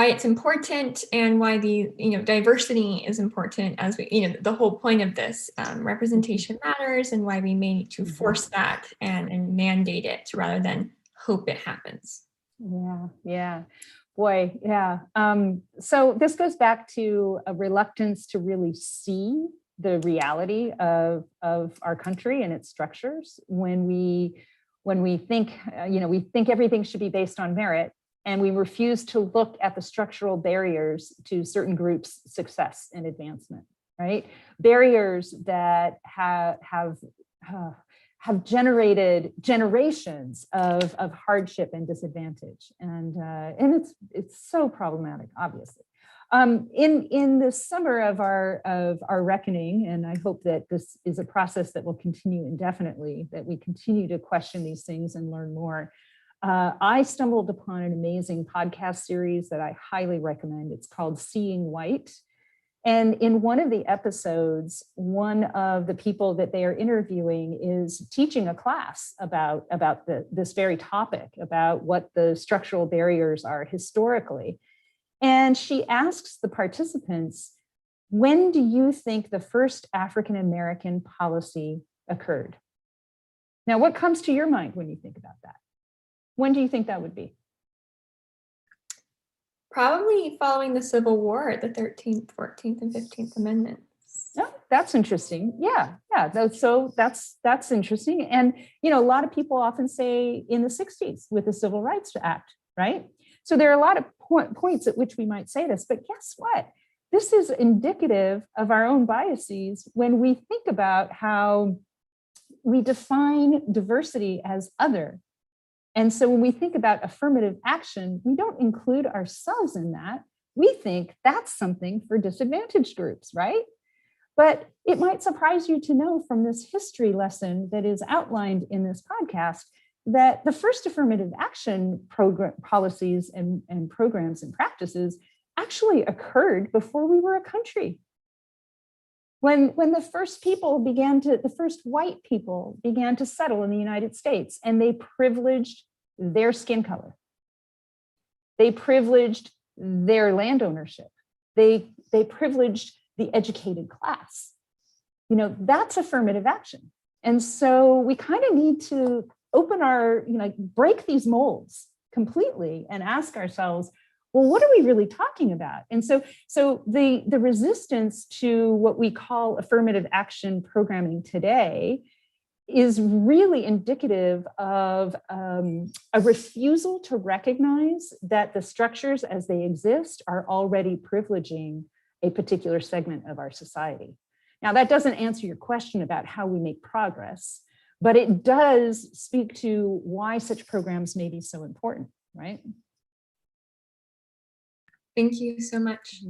it's important, and why the, you know, diversity is important, as we, you know, the whole point of this representation matters, and why we may need to force that and mandate it rather than hope it happens. Yeah. Boy, yeah. So this goes back to a reluctance to really see the reality of our country and its structures. When we think, you know, we think everything should be based on merit, and we refuse to look at the structural barriers to certain groups' success and advancement, right? Barriers that have generated generations of hardship and disadvantage, and it's so problematic, obviously. In the summer of our reckoning, and I hope that this is a process that will continue indefinitely, that we continue to question these things and learn more. I stumbled upon an amazing podcast series that I highly recommend. It's called Seeing White. And in one of the episodes, one of the people that they are interviewing is teaching a class about this very topic, about what the structural barriers are historically. And she asks the participants, when do you think the first African-American policy occurred? Now, what comes to your mind when you think about that? When do you think that would be? Probably following the Civil War, the 13th, 14th, and 15th Amendments. Oh, that's interesting. Yeah. So that's interesting. And, you know, a lot of people often say in the 60s with the Civil Rights Act, right? So there are a lot of points at which we might say this, but guess what? This is indicative of our own biases when we think about how we define diversity as other. And so when we think about affirmative action, we don't include ourselves in that. We think that's something for disadvantaged groups, right? But it might surprise you to know from this history lesson that is outlined in this podcast that the first affirmative action program policies and programs and practices actually occurred before we were a country. When the first white people began to settle in the United States, and they privileged their skin color. They privileged their land ownership. They privileged the educated class. That's affirmative action. And so we kind of need to open break these molds completely and ask ourselves, well, what are we really talking about? And so the resistance to what we call affirmative action programming today is really indicative of a refusal to recognize that the structures as they exist are already privileging a particular segment of our society. Now, that doesn't answer your question about how we make progress, but it does speak to why such programs may be so important, right? Thank you so much.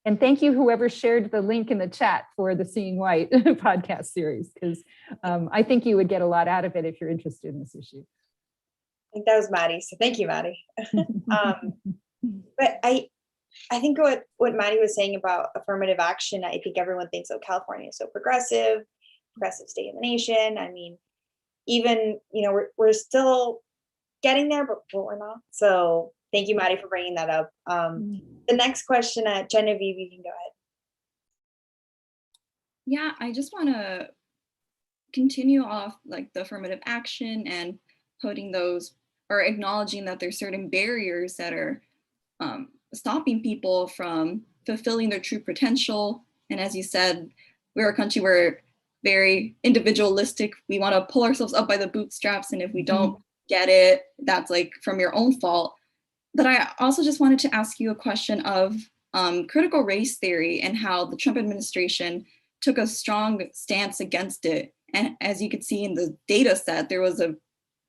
And thank you, whoever shared the link in the chat for the Seeing White podcast series, because I think you would get a lot out of it if you're interested in this issue. I think that was Maddie, so thank you, Maddie. But I think what Maddie was saying about affirmative action, I think everyone thinks, oh, California is so progressive state in the nation. I mean, even, we're still getting there, but we're not. So thank you, Maddie, for bringing that up. The next question, Genevieve, you can go ahead. Yeah, I just want to continue off like the affirmative action and putting those, or acknowledging that there's certain barriers that are stopping people from fulfilling their true potential. And as you said, we're a country where very individualistic. We want to pull ourselves up by the bootstraps, and if we don't get it, that's like from your own fault. But I also just wanted to ask you a question of critical race theory and how the Trump administration took a strong stance against it. And as you could see in the data set, there was a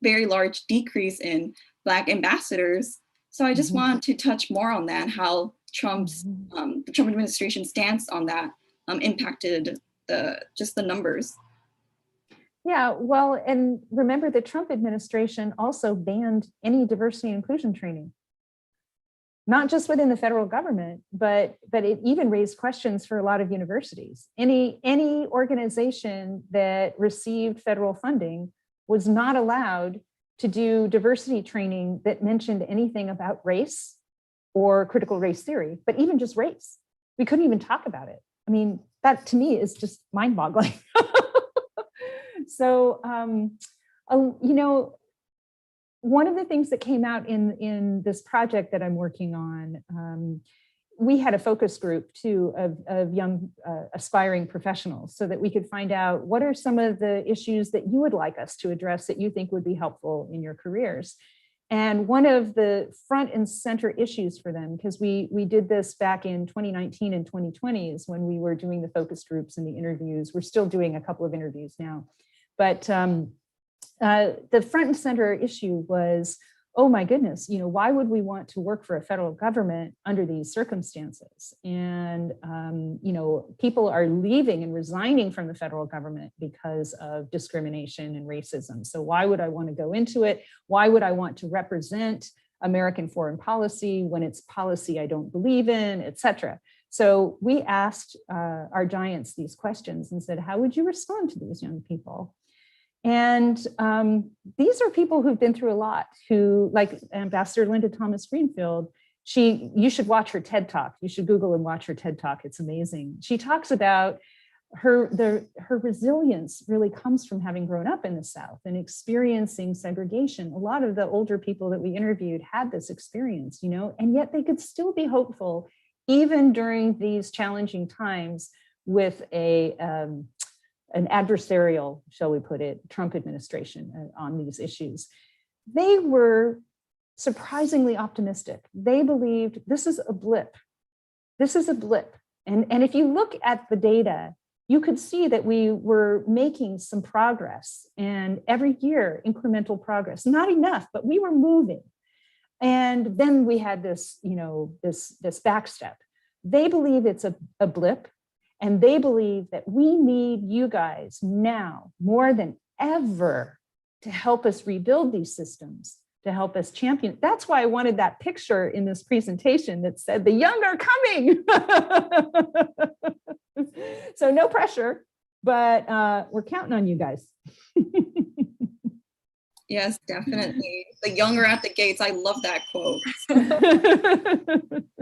very large decrease in Black ambassadors. So I just want to touch more on that, how the Trump administration stance on that impacted just the numbers. Yeah, well, and remember the Trump administration also banned any diversity and inclusion training, not just within the federal government, but it even raised questions for a lot of universities. Any organization that received federal funding was not allowed to do diversity training that mentioned anything about race or critical race theory, but even just race. We couldn't even talk about it. I mean, that to me is just mind-boggling. So, one of the things that came out in this project that I'm working on, we had a focus group too of young aspiring professionals so that we could find out what are some of the issues that you would like us to address that you think would be helpful in your careers. And one of the front and center issues for them, because we did this back in 2019 and 2020 is when we were doing the focus groups and the interviews. We're still doing a couple of interviews now. But the front and center issue was, oh my goodness, why would we want to work for a federal government under these circumstances? And, people are leaving and resigning from the federal government because of discrimination and racism. So why would I want to go into it? Why would I want to represent American foreign policy when it's policy I don't believe in, et cetera? So we asked our giants these questions and said, how would you respond to these young people? And these are people who've been through a lot, who, like Ambassador Linda Thomas Greenfield, you should watch her TED Talk. You should Google and watch her TED Talk. It's amazing. She talks about her resilience really comes from having grown up in the South and experiencing segregation. A lot of the older people that we interviewed had this experience, and yet they could still be hopeful even during these challenging times with an adversarial, shall we put it, Trump administration on these issues. They were surprisingly optimistic. They believed this is a blip. This is a blip. And if you look at the data, you could see that we were making some progress, and every year incremental progress, not enough, but we were moving. And then we had this, this backstep. They believe it's a blip. And they believe that we need you guys now more than ever to help us rebuild these systems, to help us champion. That's why I wanted that picture in this presentation that said, the young are coming. So no pressure, but we're counting on you guys. Yes, definitely. The young are at the gates. I love that quote.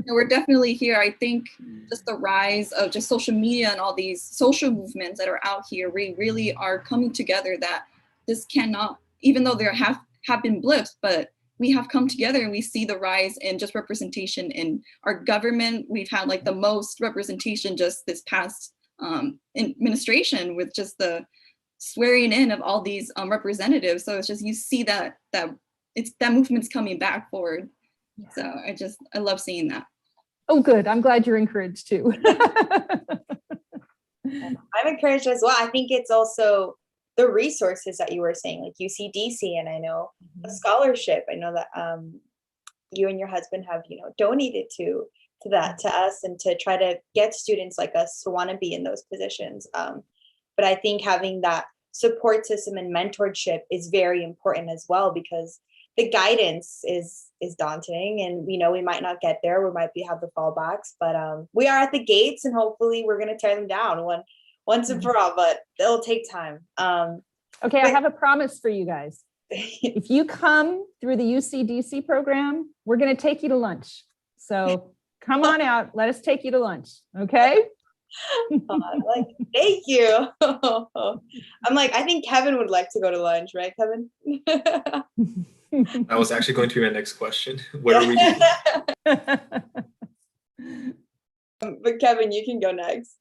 We're definitely here. I think just the rise of just social media and all these social movements that are out here, we really are coming together that this cannot, even though there have been blips, but we have come together and we see the rise in just representation in our government. We've had like the most representation just this past administration with just the swearing in of all these representatives. So it's just, you see that movement's coming back forward. Yeah. So I love seeing that. Oh, good. I'm glad you're encouraged too. I'm encouraged as well. I think it's also the resources that you were saying, like UCDC, and I know a scholarship. I know that you and your husband have, donated to us and to try to get students like us to want to be in those positions. But I think having that support system and mentorship is very important as well, because the guidance is daunting, and we might not get there. We might have the fallbacks, but we are at the gates, and hopefully we're going to tear them down once and for all. But it'll take time. Okay, I have a promise for you guys. If you come through the UCDC program, we're going to take you to lunch. So come on out. Let us take you to lunch. Okay. Thank you. I'm like, I think Kevin would like to go to lunch, right, Kevin? That was actually going to be my next question. What are we doing? But Kevin, you can go next.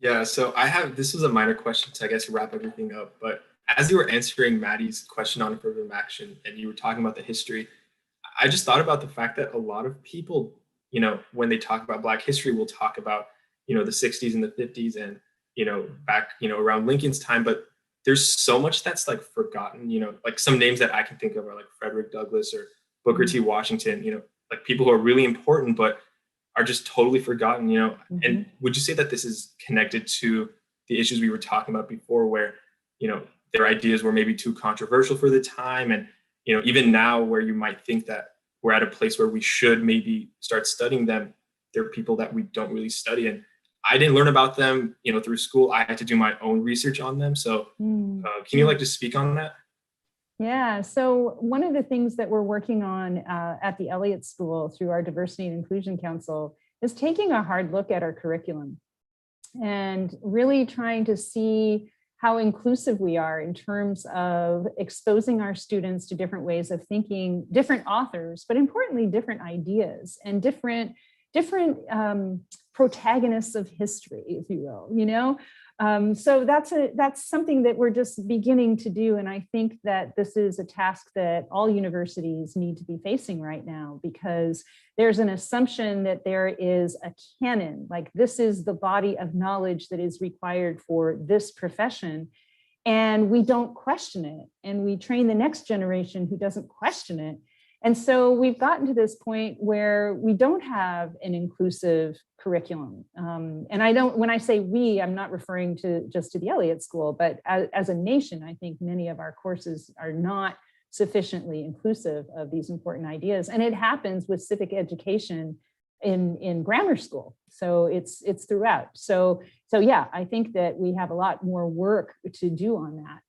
Yeah, so this was a minor question to, I guess, wrap everything up. But as you were answering Maddie's question on affirmative action and you were talking about the history, I just thought about the fact that a lot of people, when they talk about Black history, will talk about, the 60s and the 50s and, back, around Lincoln's time. But there's so much that's like forgotten, like some names that I can think of are like Frederick Douglass or Booker T. Washington, like people who are really important, but are just totally forgotten, And would you say that this is connected to the issues we were talking about before, where, their ideas were maybe too controversial for the time? And, even now, where you might think that we're at a place where we should maybe start studying them, there are people that we don't really study. And I didn't learn about them, through school. I had to do my own research on them. So can you just speak on that? Yeah, so one of the things that we're working on at the Elliott School through our Diversity and Inclusion Council is taking a hard look at our curriculum and really trying to see how inclusive we are in terms of exposing our students to different ways of thinking, different authors, but importantly, different ideas and different protagonists of history, if you will, So that's something that we're just beginning to do. And I think that this is a task that all universities need to be facing right now, because there's an assumption that there is a canon, like this is the body of knowledge that is required for this profession. And we don't question it. And we train the next generation who doesn't question it. And so we've gotten to this point where we don't have an inclusive curriculum. And when I say we, I'm not referring just to the Elliott School, but as a nation, I think many of our courses are not sufficiently inclusive of these important ideas. And it happens with civic education in grammar school. So it's throughout. So yeah, I think that we have a lot more work to do on that.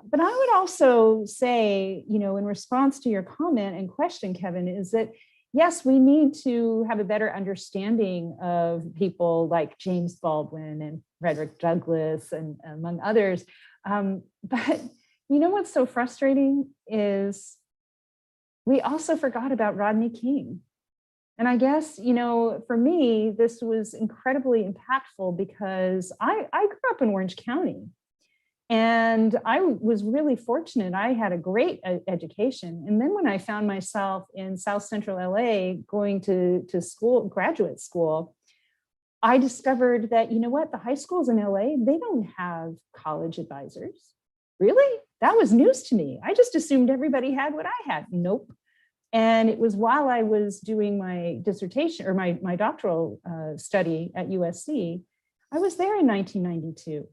But I would also say, in response to your comment and question, Kevin, is that, yes, we need to have a better understanding of people like James Baldwin and Frederick Douglass and among others. But what's so frustrating is we also forgot about Rodney King. And I guess, for me, this was incredibly impactful because I grew up in Orange County. And I was really fortunate. I had a great education. And then when I found myself in South Central LA going to school, graduate school, I discovered that, the high schools in LA, they don't have college advisors. Really? That was news to me. I just assumed everybody had what I had. Nope. And it was while I was doing my dissertation or my doctoral study at USC, I was there in 1992.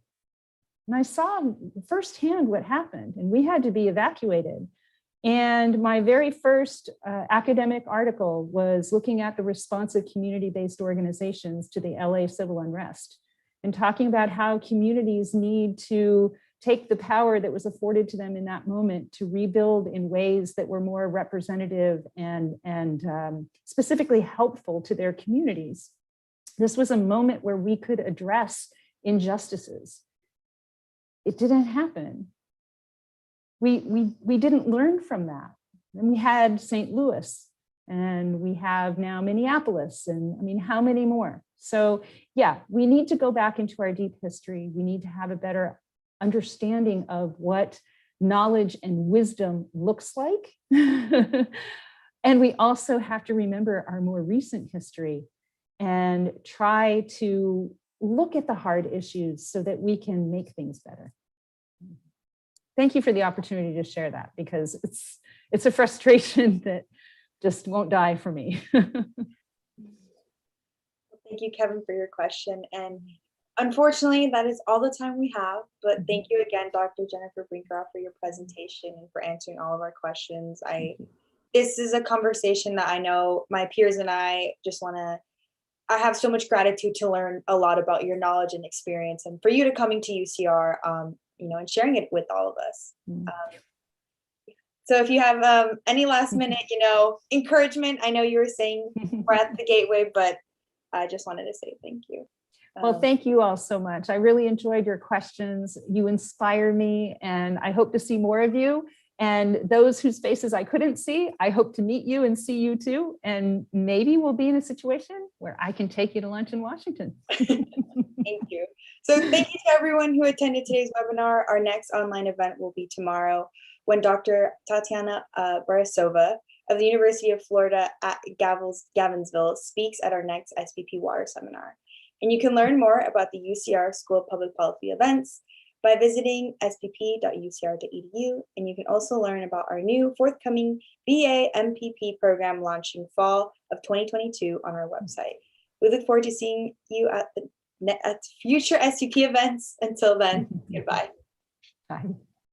And I saw firsthand what happened, and we had to be evacuated. And my very first academic article was looking at the response of community-based organizations to the LA civil unrest and talking about how communities need to take the power that was afforded to them in that moment to rebuild in ways that were more representative and specifically helpful to their communities. This was a moment where we could address injustices. It didn't happen. We didn't learn from that. And we had St. Louis, and we have now Minneapolis, and I mean, how many more? So yeah, we need to go back into our deep history. We need to have a better understanding of what knowledge and wisdom looks like. And we also have to remember our more recent history and try to look at the hard issues so that we can make things better. Thank you for the opportunity to share that, because it's a frustration that just won't die for me. Thank you, Kevin, for your question. And unfortunately, that is all the time we have. But thank you again, Dr. Jennifer Brinkerhoff, for your presentation and for answering all of our questions. This is a conversation that I know my peers and I just I have so much gratitude to learn a lot about your knowledge and experience, and for you to coming to UCR, and sharing it with all of us. So if you have any last minute, encouragement, I know you were saying we're at the gateway, but I just wanted to say thank you. Well, thank you all so much. I really enjoyed your questions. You inspire me, and I hope to see more of you. And those whose faces I couldn't see, I hope to meet you and see you too. And maybe we'll be in a situation where I can take you to lunch in Washington. Thank you. So thank you to everyone who attended today's webinar. Our next online event will be tomorrow, when Dr. Tatiana Borisova of the University of Florida at Gainesville speaks at our next SPP Water Seminar. And you can learn more about the UCR School of Public Policy events by visiting spp.ucr.edu. And you can also learn about our new forthcoming BA MPP program launching fall of 2022 on our website. We look forward to seeing you at future SPP events. Until then, goodbye. Bye.